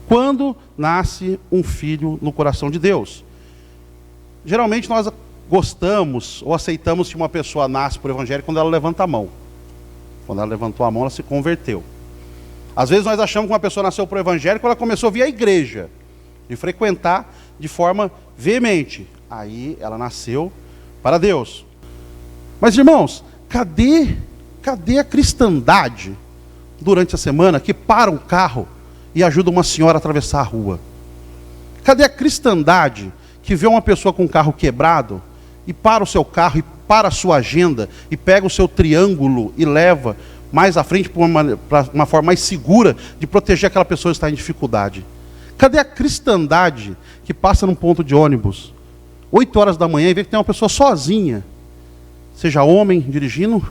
Quando nasce um filho no coração de Deus? Geralmente nós gostamos ou aceitamos que uma pessoa nasce por evangelho quando ela levanta a mão. Quando ela levantou a mão, ela se converteu. Às vezes nós achamos que uma pessoa nasceu por evangelho quando ela começou a vir à igreja e frequentar de forma veemente. Aí ela nasceu para Deus. Mas irmãos, cadê a cristandade durante a semana que para um carro e ajuda uma senhora a atravessar a rua? Cadê a cristandade que vê uma pessoa com um carro quebrado e para o seu carro e para a sua agenda e pega o seu triângulo e leva mais à frente para uma forma mais segura de proteger aquela pessoa que está em dificuldade? Cadê a cristandade que passa num ponto de ônibus 8 horas da manhã e vê que tem uma pessoa sozinha? Seja homem dirigindo,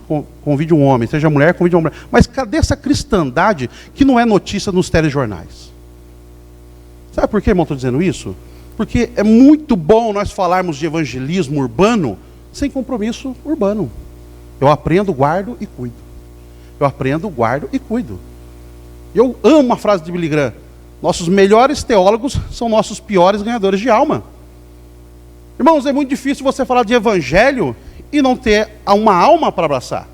convide um homem. Seja mulher, convide uma mulher. Mas cadê essa cristandade que não é notícia nos telejornais? Sabe por que, irmão, estou dizendo isso? Porque é muito bom nós falarmos de evangelismo urbano sem compromisso urbano. Eu aprendo, guardo e cuido. Eu aprendo, guardo e cuido. Eu amo a frase de Billy Graham. Nossos melhores teólogos são nossos piores ganhadores de alma. Irmãos, é muito difícil você falar de evangelho e não ter uma alma para abraçar.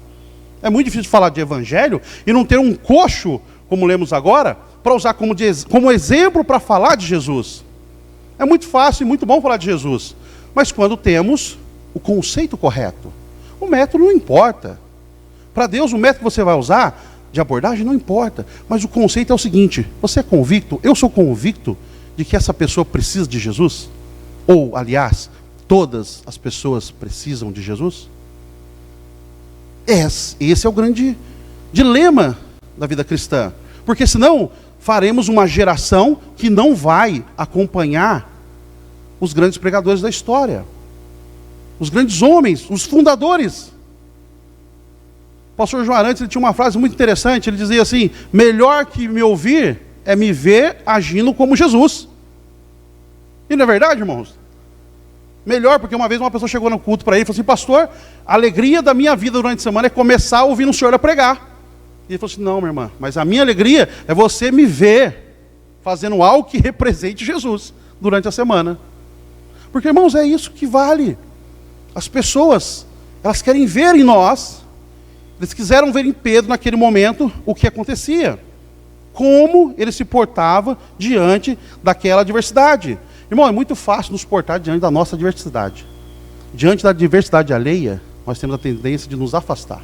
É muito difícil falar de evangelho e não ter um coxo, como lemos agora, para usar como exemplo para falar de Jesus. É muito fácil e muito bom falar de Jesus. Mas quando temos o conceito correto, o método não importa. Para Deus, o método que você vai usar de abordagem não importa. Mas o conceito é o seguinte: você é convicto? Eu sou convicto de que essa pessoa precisa de Jesus? Ou, aliás, todas as pessoas precisam de Jesus? Esse é o grande dilema da vida cristã. Porque senão faremos uma geração que não vai acompanhar os grandes pregadores da história. Os grandes homens, os fundadores. O pastor João Arantes, ele tinha uma frase muito interessante. Ele dizia assim: melhor que me ouvir é me ver agindo como Jesus. E não é verdade, irmãos? Melhor, porque uma vez uma pessoa chegou no culto para ele e falou assim: pastor, a alegria da minha vida durante a semana é começar ouvindo o senhor a pregar. E ele falou assim: não, minha irmã, mas a minha alegria é você me ver fazendo algo que represente Jesus durante a semana. Porque, irmãos, é isso que vale. As pessoas, elas querem ver em nós, eles quiseram ver em Pedro naquele momento o que acontecia. Como ele se portava diante daquela adversidade. Irmão, é muito fácil nos portar diante da nossa diversidade. Diante da diversidade alheia, nós temos a tendência de nos afastar.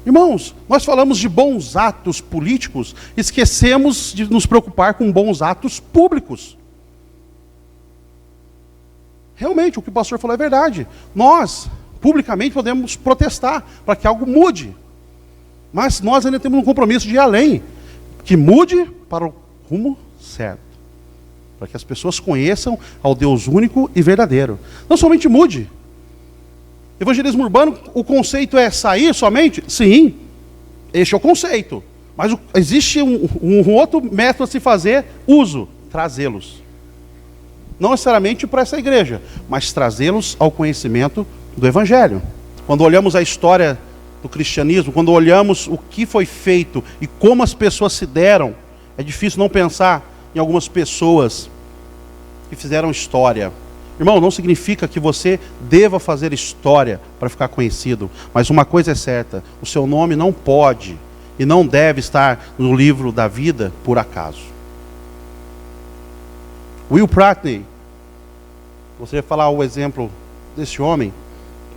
Irmãos, nós falamos de bons atos políticos, esquecemos de nos preocupar com bons atos públicos. Realmente, o que o pastor falou é verdade. Nós, publicamente, podemos protestar para que algo mude. Mas nós ainda temos um compromisso de ir além. Que mude para o rumo certo. Para que as pessoas conheçam ao Deus único e verdadeiro. Não somente mude. Evangelismo urbano, o conceito é sair somente? Sim, este é o conceito. Mas existe um outro método a se fazer uso: trazê-los. Não necessariamente para essa igreja, mas trazê-los ao conhecimento do Evangelho. Quando olhamos a história do cristianismo, quando olhamos o que foi feito e como as pessoas se deram, é difícil não pensar em algumas pessoas que fizeram história. Irmão, não significa que você deva fazer história para ficar conhecido, mas uma coisa é certa: o seu nome não pode e não deve estar no livro da vida por acaso. Will Pratney, você vai falar o exemplo desse homem,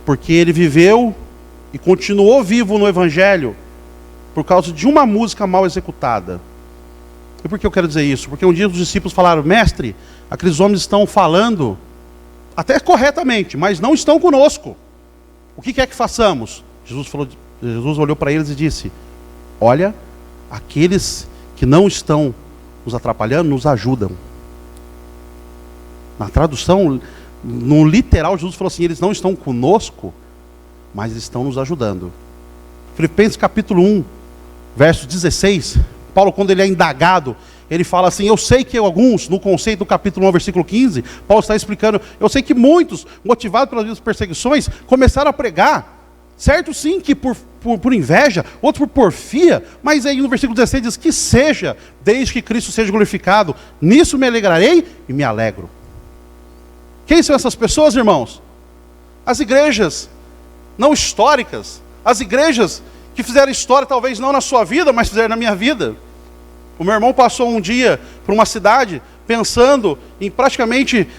porque ele viveu e continuou vivo no Evangelho por causa de uma música mal executada. E por que eu quero dizer isso? Porque um dia os discípulos falaram: mestre, aqueles homens estão falando até corretamente, mas não estão conosco. O que quer que façamos? Jesus olhou para eles e disse: olha, aqueles que não estão nos atrapalhando, nos ajudam. Na tradução, no literal, Jesus falou assim: eles não estão conosco, mas estão nos ajudando. Filipenses capítulo 1, verso 16, Paulo, quando ele é indagado, ele fala assim: eu sei que alguns, no conceito do capítulo 1, versículo 15, Paulo está explicando: eu sei que muitos, motivados pelas perseguições, começaram a pregar Certo sim que por inveja, outro por porfia, mas aí no versículo 16 diz que seja, desde que Cristo seja glorificado, nisso me alegrarei e me alegro. Quem são essas pessoas, irmãos? As igrejas não históricas, as igrejas que fizeram história talvez não na sua vida, mas fizeram na minha vida. O meu irmão passou um dia por uma cidade pensando em praticamente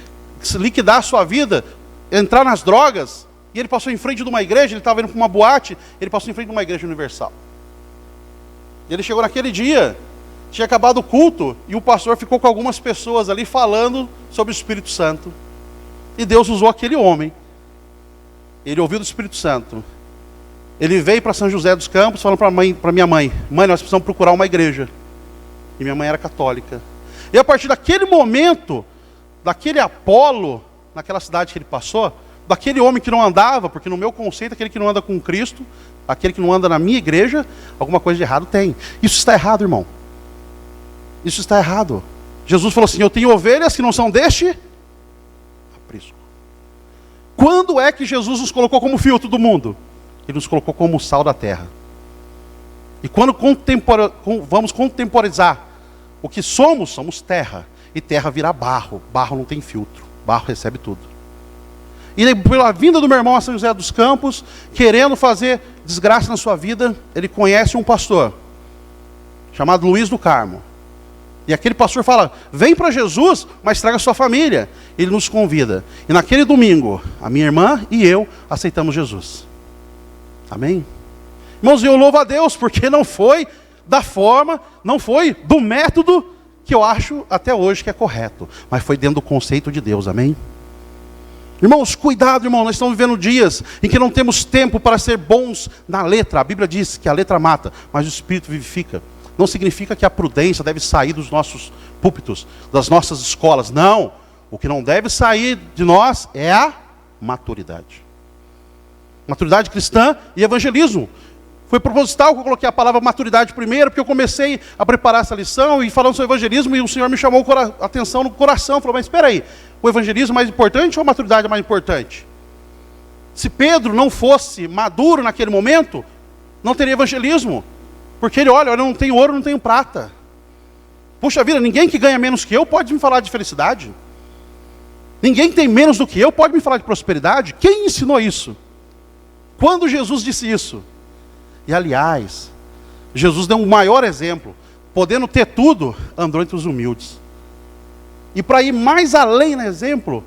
liquidar a sua vida, entrar nas drogas, e ele passou em frente de uma igreja, ele estava indo para uma boate, ele passou em frente de uma igreja universal. E ele chegou naquele dia, tinha acabado o culto, e o pastor ficou com algumas pessoas ali falando sobre o Espírito Santo. E Deus usou aquele homem. Ele ouviu do Espírito Santo. Ele veio para São José dos Campos, falando para minha mãe, nós precisamos procurar uma igreja. E minha mãe era católica. E a partir daquele momento, daquele Apolo, naquela cidade que ele passou, daquele homem que não andava, porque no meu conceito, aquele que não anda com Cristo, aquele que não anda na minha igreja, alguma coisa de errado tem. Isso está errado, irmão. Isso está errado. Jesus falou assim, eu tenho ovelhas que não são deste aprisco. Quando é que Jesus nos colocou como filtro do mundo? Ele nos colocou como sal da terra. E quando vamos contemporizar o que somos, somos terra. E terra vira barro. Barro não tem filtro. Barro recebe tudo. E pela vinda do meu irmão a São José dos Campos, querendo fazer desgraça na sua vida, ele conhece um pastor, chamado Luiz do Carmo. E aquele pastor fala, vem para Jesus, mas traga sua família. Ele nos convida. E naquele domingo, a minha irmã e eu aceitamos Jesus. Amém? Irmãos, eu louvo a Deus, porque não foi da forma, não foi do método que eu acho até hoje que é correto. Mas foi dentro do conceito de Deus, amém? Irmãos, cuidado, irmão, nós estamos vivendo dias em que não temos tempo para ser bons na letra. A Bíblia diz que a letra mata, mas o Espírito vivifica. Não significa que a prudência deve sair dos nossos púlpitos, das nossas escolas. Não, o que não deve sair de nós é a maturidade. Maturidade cristã e evangelismo. Foi proposital que eu coloquei a palavra maturidade primeiro, porque eu comecei a preparar essa lição e falando sobre evangelismo, e o Senhor me chamou a atenção no coração, falou, mas espera aí, o evangelismo é mais importante ou a maturidade é mais importante? Se Pedro não fosse maduro naquele momento, não teria evangelismo, porque ele olha, eu não tenho ouro, não tenho prata. Puxa vida, ninguém que ganha menos que eu pode me falar de felicidade. Ninguém que tem menos do que eu pode me falar de prosperidade. Quem ensinou isso? Quando Jesus disse isso? E aliás, Jesus deu um maior exemplo. Podendo ter tudo, andou entre os humildes. E para ir mais além no exemplo,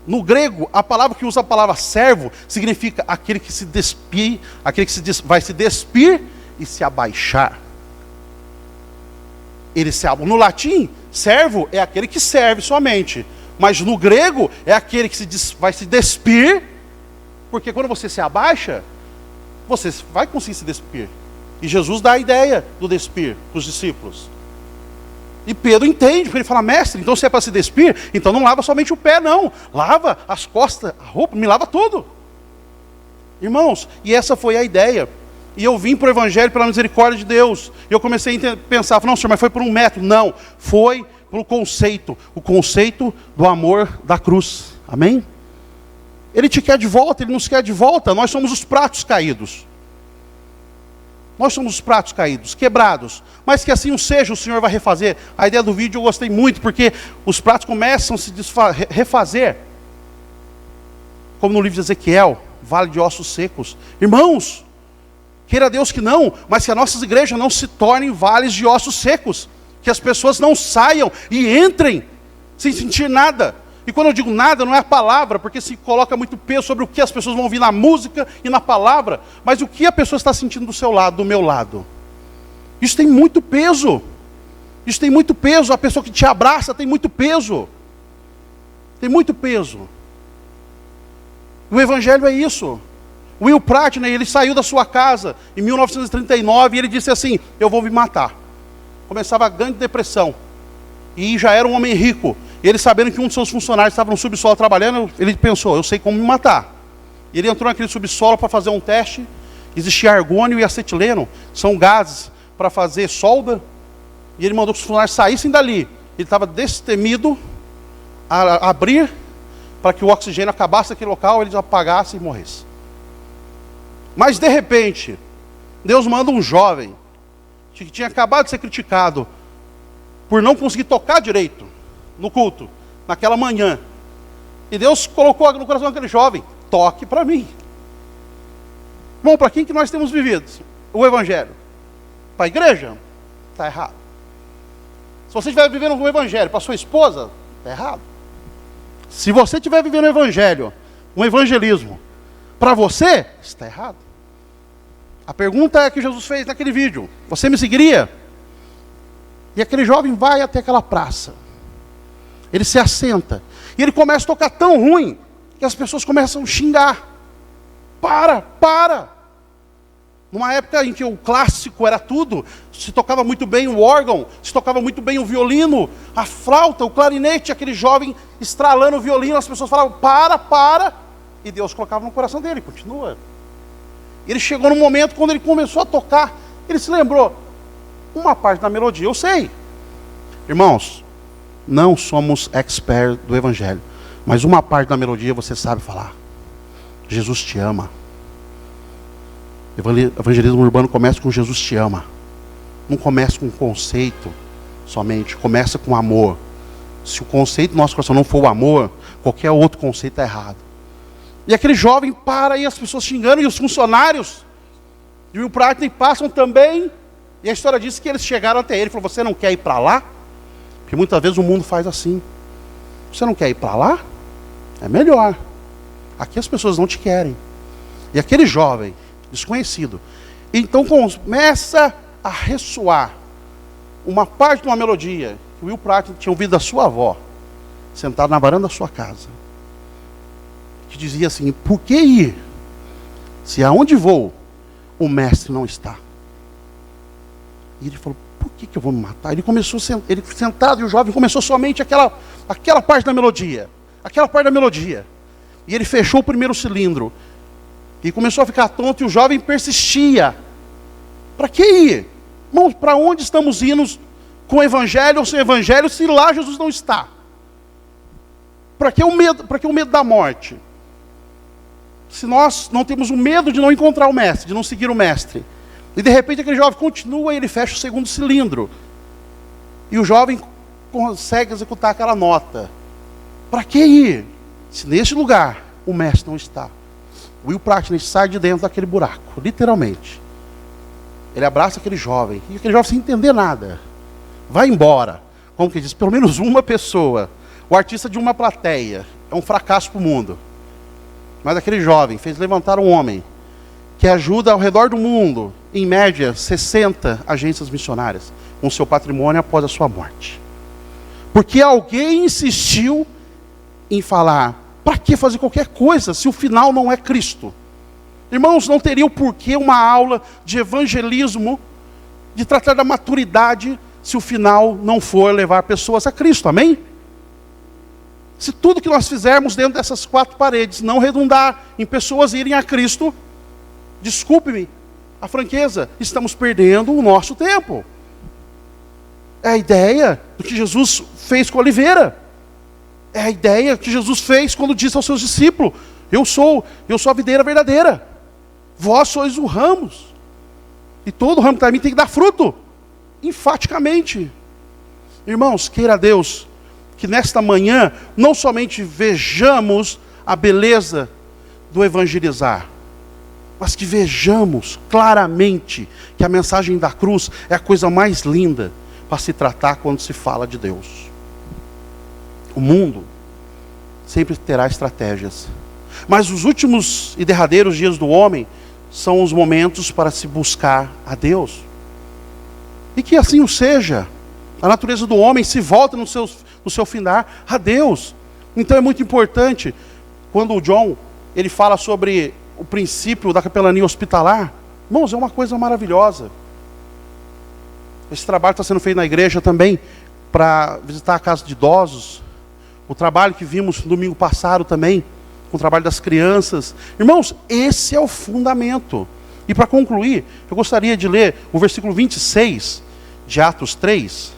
no grego, a palavra que usa a palavra servo, significa aquele que se despir, aquele que vai se despir e se abaixar. No latim, servo é aquele que serve somente. Mas no grego, é aquele que vai se despir, porque quando você se abaixa, você vai conseguir se despir. E Jesus dá a ideia do despir para os discípulos. E Pedro entende, porque ele fala, mestre, então se é para se despir, então não lava somente o pé, não. Lava as costas, a roupa, me lava tudo. Irmãos, e essa foi a ideia. E eu vim para o Evangelho pela misericórdia de Deus. E eu comecei a pensar, não, senhor, mas foi por um método. Não, foi pelo conceito. O conceito do amor da cruz. Amém? Ele te quer de volta, ele nos quer de volta. Nós somos os pratos caídos. Nós somos os pratos caídos, quebrados. Mas que assim seja, o Senhor vai refazer. A ideia do vídeo eu gostei muito, porque os pratos começam a se refazer. Como no livro de Ezequiel, vale de ossos secos. Irmãos, queira Deus que não, mas que as nossas igrejas não se tornem vales de ossos secos. Que as pessoas não saiam e entrem sem sentir nada. E quando eu digo nada, não é a palavra, porque se coloca muito peso sobre o que as pessoas vão ouvir na música e na palavra, mas o que a pessoa está sentindo do seu lado, do meu lado. Isso tem muito peso. Isso tem muito peso. A pessoa que te abraça tem muito peso. Tem muito peso. O Evangelho é isso. Will Pratney, ele saiu da sua casa em 1939 e ele disse assim, eu vou me matar. Começava a grande depressão. E já era um homem rico. Ele, sabendo que um dos seus funcionários estava no subsolo trabalhando, ele pensou, eu sei como me matar. E ele entrou naquele subsolo para fazer um teste. Existia argônio e acetileno, são gases para fazer solda. E ele mandou que os funcionários saíssem dali. Ele estava destemido a abrir para que o oxigênio acabasse naquele local, eles apagassem e morressem. Mas de repente, Deus manda um jovem que tinha acabado de ser criticado por não conseguir tocar direito no culto, naquela manhã. E Deus colocou no coração daquele jovem: toque para mim. Bom, para quem que nós temos vivido o Evangelho? Para a igreja? Está errado. Se você estiver vivendo o Evangelho para sua esposa, está errado. Se você estiver vivendo o Evangelho, um evangelismo, para você, está errado. A pergunta é que Jesus fez naquele vídeo: você me seguiria? E aquele jovem vai até aquela praça. Ele se assenta. E ele começa a tocar tão ruim que as pessoas começam a xingar. Para! Numa época em que o clássico era tudo, se tocava muito bem o órgão, se tocava muito bem o violino, a flauta, o clarinete, aquele jovem estralando o violino, as pessoas falavam: para! E Deus colocava no coração dele: continua. Ele chegou num momento, quando ele começou a tocar, ele se lembrou: uma parte da melodia eu sei. Irmãos, não somos experts do Evangelho, mas uma parte da melodia você sabe falar. Jesus te ama. Evangelismo urbano começa com Jesus te ama. Não começa com conceito somente, começa com amor. Se o conceito do nosso coração não for o amor, qualquer outro conceito está errado. E aquele jovem para, e as pessoas xingando, e os funcionários e o Pratley passam também. E a história diz que eles chegaram até ele e falou: você não quer ir para lá? Porque muitas vezes o mundo faz assim: você não quer ir para lá? É melhor. Aqui as pessoas não te querem. E aquele jovem desconhecido, então começa a ressoar uma parte de uma melodia que o Will Pratt tinha ouvido da sua avó, sentado na varanda da sua casa, que dizia assim: por que ir, se aonde vou o mestre não está? E ele falou: por que eu vou me matar? Ele começou, ele sentado, e o jovem começou somente aquela parte da melodia, e ele fechou o primeiro cilindro, e começou a ficar tonto, e o jovem persistia. Para que ir? Irmãos, para onde estamos indo com o Evangelho ou sem Evangelho, se lá Jesus não está? Para que o medo da morte? Se nós não temos o medo de não encontrar o Mestre, de não seguir o Mestre. E de repente aquele jovem continua, e ele fecha o segundo cilindro. E o jovem consegue executar aquela nota. Para que ir, se neste lugar o Mestre não está? O Will Pratt sai de dentro daquele buraco, literalmente. Ele abraça aquele jovem, e aquele jovem sem entender nada vai embora. Como que diz? Pelo menos uma pessoa, o artista de uma plateia, é um fracasso para o mundo. Mas aquele jovem fez levantar um homem que ajuda ao redor do mundo, em média, 60 agências missionárias, com seu patrimônio após a sua morte. Porque alguém insistiu em falar: para que fazer qualquer coisa se o final não é Cristo? Irmãos, não teria o porquê uma aula de evangelismo, de tratar da maturidade, se o final não for levar pessoas a Cristo, amém? Se tudo que nós fizermos dentro dessas quatro paredes não redundar em pessoas irem a Cristo, desculpe-me a franqueza, estamos perdendo o nosso tempo. É a ideia do que Jesus fez com a oliveira. É a ideia que Jesus fez quando disse aos seus discípulos: eu sou a videira verdadeira. Vós sois o ramos. E todo ramo que está em mim tem que dar fruto. Enfaticamente. Irmãos, queira Deus que nesta manhã não somente vejamos a beleza do evangelizar, mas que vejamos claramente que a mensagem da cruz é a coisa mais linda para se tratar quando se fala de Deus. O mundo sempre terá estratégias, mas os últimos e derradeiros dias do homem são os momentos para se buscar a Deus. E que assim o seja. A natureza do homem se volta no seu findar a Deus. Então é muito importante, quando o John ele fala sobre o princípio da capelania hospitalar, irmãos, é uma coisa maravilhosa. Esse trabalho está sendo feito na igreja também, para visitar a casa de idosos. O trabalho que vimos no domingo passado também, com o trabalho das crianças. Irmãos, esse é o fundamento. E para concluir, eu gostaria de ler o versículo 26 de Atos 3.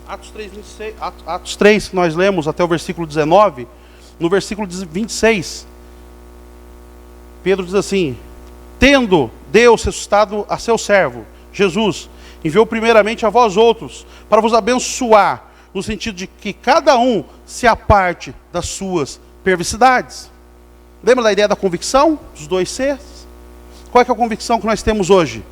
Atos 3, 26, Atos 3, que nós lemos até o versículo 19, no versículo 26, Pedro diz assim: tendo Deus ressuscitado a seu servo, Jesus, enviou primeiramente a vós outros, para vos abençoar, no sentido de que cada um se aparte das suas perversidades. Lembra da ideia da convicção, dos dois Cs? Qual é que é a convicção que nós temos hoje?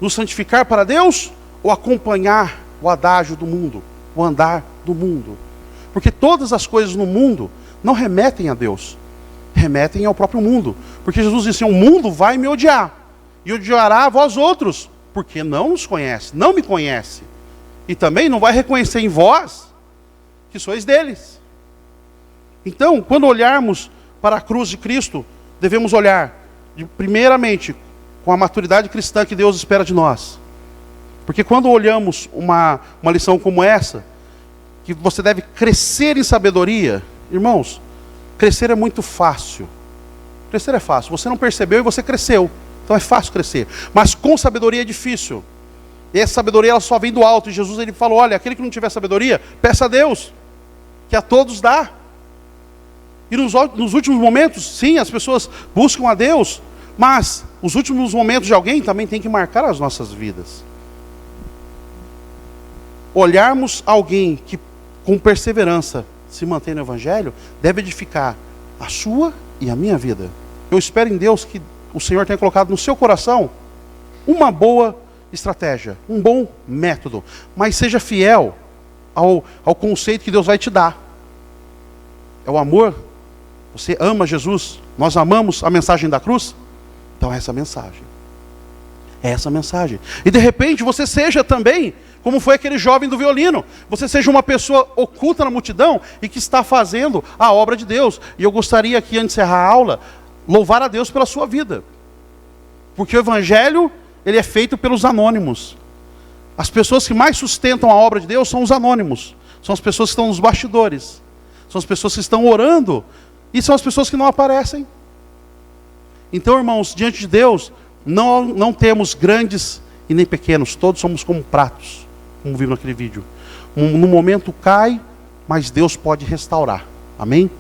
Nos santificar para Deus ou acompanhar o adágio do mundo, o andar do mundo? Porque todas as coisas no mundo não remetem a Deus, remetem ao próprio mundo. Porque Jesus disse: o mundo vai me odiar, e odiará a vós outros, porque não nos conhece, não me conhece. E também não vai reconhecer em vós que sois deles. Então, quando olharmos para a cruz de Cristo, devemos olhar, primeiramente, com a maturidade cristã que Deus espera de nós. Porque quando olhamos uma lição como essa, que você deve crescer em sabedoria, irmãos, crescer é muito fácil. Crescer é fácil. Você não percebeu e você cresceu. Então é fácil crescer. Mas com sabedoria é difícil. E essa sabedoria ela só vem do alto. E Jesus ele falou: olha, aquele que não tiver sabedoria, peça a Deus, que a todos dá. E nos últimos momentos, sim, as pessoas buscam a Deus, mas os últimos momentos de alguém também tem que marcar as nossas vidas. Olharmos alguém que com perseverança se mantém no Evangelho, deve edificar a sua e a minha vida. Eu espero em Deus que o Senhor tenha colocado no seu coração uma boa estratégia, um bom método, mas seja fiel ao conceito que Deus vai te dar. É o amor. Você ama Jesus, nós amamos a mensagem da cruz, então é essa mensagem. É essa mensagem. E de repente você seja também, como foi aquele jovem do violino, você seja uma pessoa oculta na multidão e que está fazendo a obra de Deus. E eu gostaria aqui, antes de encerrar a aula, louvar a Deus pela sua vida. Porque o Evangelho, ele é feito pelos anônimos. As pessoas que mais sustentam a obra de Deus são os anônimos. São as pessoas que estão nos bastidores. São as pessoas que estão orando. E são as pessoas que não aparecem. Então, irmãos, diante de Deus, não temos grandes e nem pequenos. Todos somos como pratos, como vimos naquele vídeo. No momento cai, mas Deus pode restaurar. Amém?